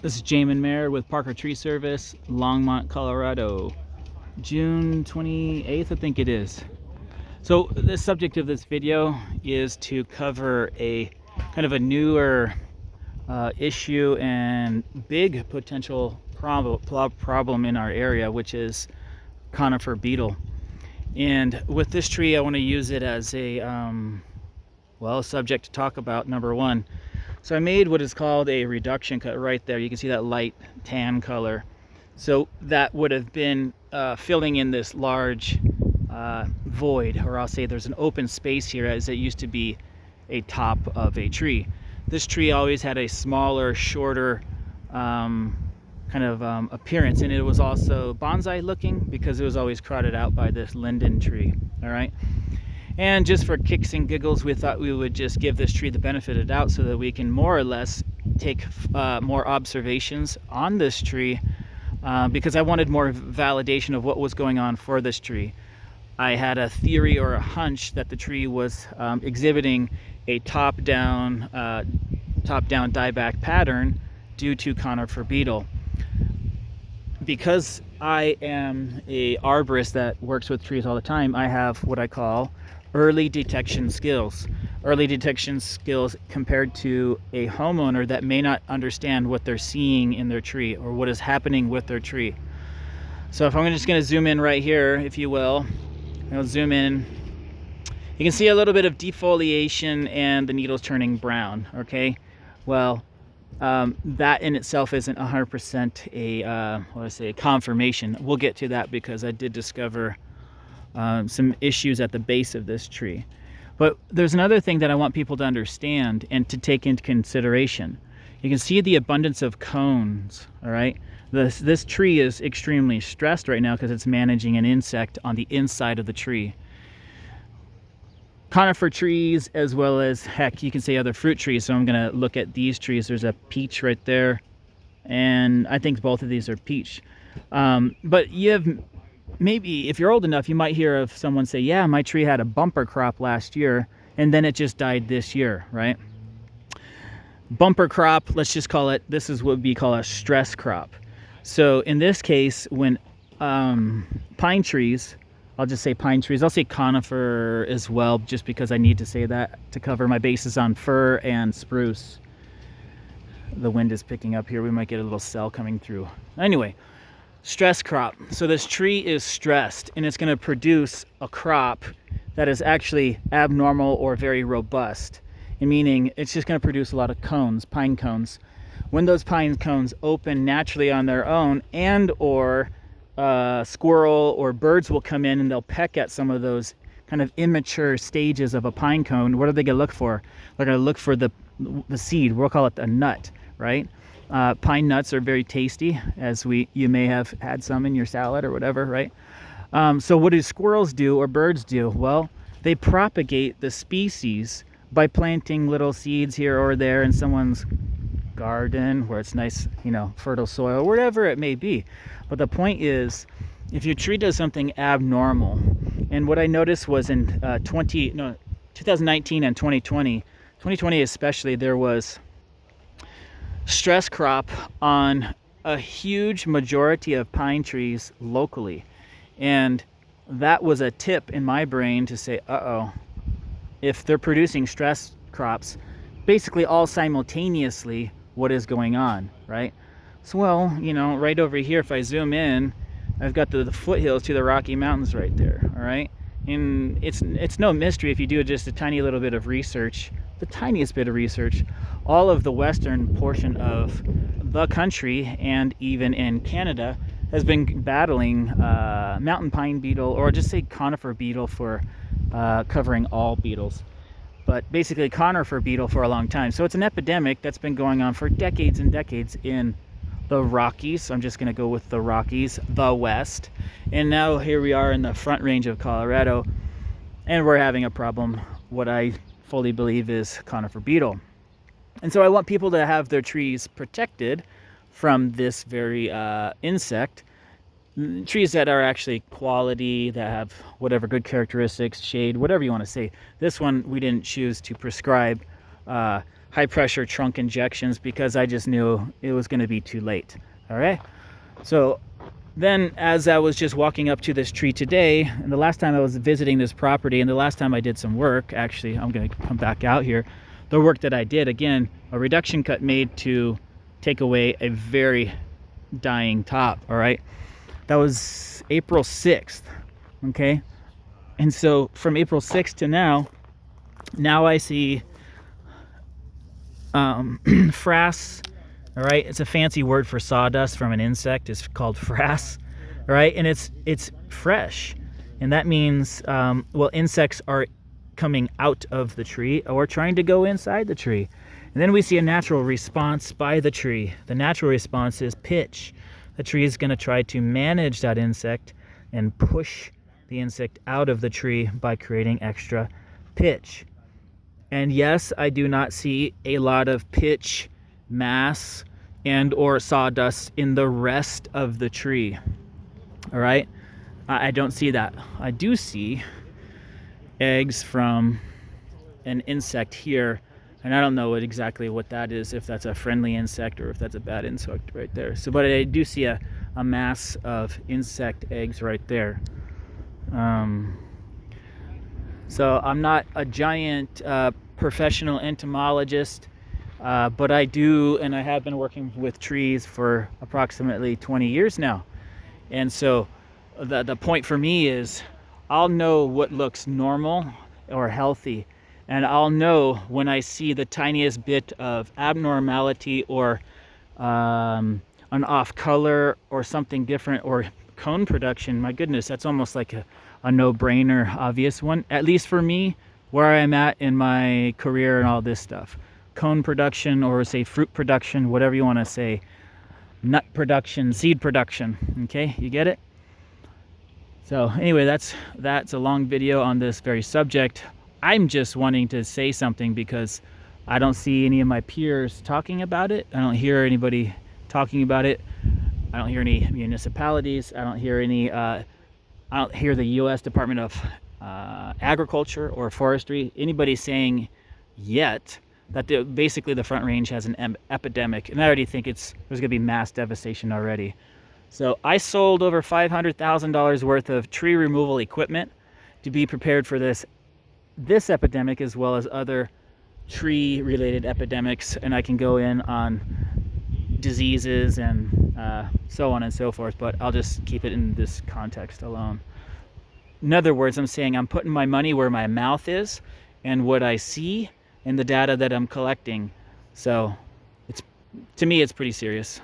This is Jamin Mayer with Parker Tree Service, Longmont, Colorado. June 28th, I think it is. So the subject of this video is to cover a kind of a newer issue and big potential problem in our area, which is Conifer beetle. And with this tree, I want to use it as a subject to talk about, number one. So I made what is called a reduction cut right there. You can see that light tan color. So that would have been filling in this large void, or I'll say there's an open space here, as it used to be a top of a tree. This tree always had a smaller, shorter appearance, and it was also bonsai looking because it was always crowded out by this linden tree. All right. And just for kicks and giggles, we thought we would just give this tree the benefit of the doubt so that we can more or less take more observations on this tree, because I wanted more validation of what was going on for this tree. I had a theory or a hunch that the tree was exhibiting a top-down dieback pattern due to conifer beetle. Because I am a arborist that works with trees all the time, I have what I call early detection skills. Early detection skills compared to a homeowner that may not understand what they're seeing in their tree or what is happening with their tree. So if I'm just going to zoom in right here, if you will, I'll zoom in. You can see a little bit of defoliation and the needles turning brown. Okay, well, that in itself isn't 100% a confirmation. We'll get to that because I did discover some issues at the base of this tree. But there's another thing that I want people to understand and to take into consideration. You can see the abundance of cones. All right, this tree is extremely stressed right now because it's managing an insect on the inside of the tree. Conifer trees, as well as, heck, you can say other fruit trees. So I'm going to look at these trees. There's a peach right there, and I think both of these are peach. But you have, maybe if you're old enough, you might hear of someone say, yeah, my tree had a bumper crop last year and then it just died this year, right? Bumper crop, let's just call it, this is what we call a stress crop. So in this case, when pine trees, I'll just say pine trees, I'll say conifer as well, just because I need to say that to cover my bases on fir and spruce. The wind is picking up here. We might get a little cell coming through. Anyway, stress crop. So this tree is stressed and it's going to produce a crop that is actually abnormal or very robust. And meaning it's just going to produce a lot of cones, pine cones. When those pine cones open naturally on their own, and or squirrel or birds will come in and they'll peck at some of those kind of immature stages of a pine cone, what are they going to look for? They're going to look for the seed. We'll call it a nut, right? Pine nuts are very tasty, as you may have had some in your salad or whatever, right? So what do squirrels do or birds do? Well, they propagate the species by planting little seeds here or there in someone's garden where it's nice, fertile soil, wherever it may be. But the point is, if your tree does something abnormal, and what I noticed was in 2019 and 2020 especially, there was stress crop on a huge majority of pine trees locally. And that was a tip in my brain to say, if they're producing stress crops, basically all simultaneously, what is going on, right? So, well, right over here, if I zoom in, I've got the foothills to the Rocky Mountains right there, all right? And it's no mystery if you do just a tiny little bit of research, the tiniest bit of research, all of the western portion of the country and even in Canada has been battling mountain pine beetle, or just say conifer beetle for covering all beetles. But basically conifer beetle for a long time. So it's an epidemic that's been going on for decades and decades in the Rockies. I'm just going to go with the Rockies, the West. And now here we are in the Front Range of Colorado, and we're having a problem, what I fully believe is conifer beetle. And so I want people to have their trees protected from this very insect. Trees that are actually quality, that have whatever good characteristics, shade, whatever you want to say. This one we didn't choose to prescribe high pressure trunk injections because I just knew it was going to be too late. All right. So then as I was just walking up to this tree today, and the last time I was visiting this property, and the last time I did some work, actually, I'm going to come back out here. The work that I did, again, a reduction cut made to take away a very dying top. All right. That was April 6th. Okay. And so from April 6th to now I see frass. All right, it's a fancy word for sawdust from an insect. It's called frass. All right, and it's fresh, and that means well, insects are coming out of the tree or trying to go inside the tree. And then we see a natural response by the tree. The natural response is pitch. The tree is going to try to manage that insect and push the insect out of the tree by creating extra pitch. And yes, I do not see a lot of pitch mass and or sawdust in the rest of the tree. All right, I don't see that. I do see eggs from an insect here, and I don't know exactly what that is, if that's a friendly insect or if that's a bad insect right there. So but I do see a mass of insect eggs right there. So I'm not a giant professional entomologist, but I do, and I have been working with trees for approximately 20 years now. And so the point for me is I'll know what looks normal or healthy, and I'll know when I see the tiniest bit of abnormality or an off color or something different, or cone production. My goodness, that's almost like a no-brainer, obvious one, at least for me, where I'm at in my career and all this stuff. Cone production, or say fruit production, whatever you want to say, nut production, seed production. Okay, you get it? So anyway, that's a long video on this very subject. I'm just wanting to say something because I don't see any of my peers talking about it. I don't hear anybody talking about it. I don't hear any municipalities. I don't hear any I don't hear the U.S. Department of Agriculture or Forestry, anybody saying yet that basically the Front Range has an epidemic, and I already think there's going to be mass devastation already. So I sold over $500,000 worth of tree removal equipment to be prepared for this epidemic, as well as other tree-related epidemics, and I can go in on diseases and so on and so forth, but I'll just keep it in this context alone. In other words, I'm saying I'm putting my money where my mouth is and what I see and the data that I'm collecting. So to me, it's pretty serious.